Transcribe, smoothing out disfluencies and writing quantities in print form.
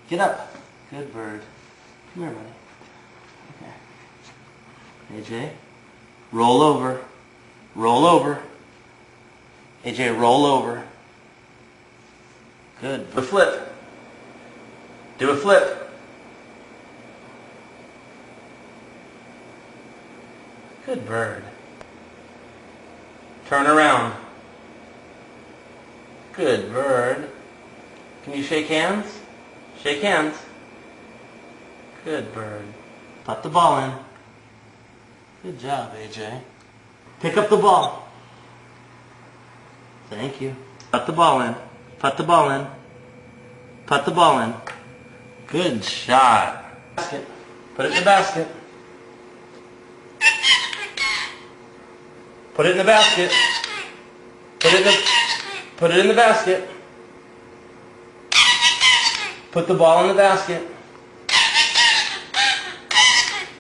Get up. Good bird. Come here, buddy. Okay. AJ, roll over. Roll over. AJ, roll over. Good. Do a flip. Do a flip. Good bird. Turn around. Good bird. Can you shake hands? Shake hands. Good bird. Put the ball in. Good job, AJ. Pick up the ball. Thank you. Put the ball in. Put the ball in. Put the ball in. Good shot. Basket. Put it in the basket. Put it in the basket. Put it in the basket. Put the ball in the basket.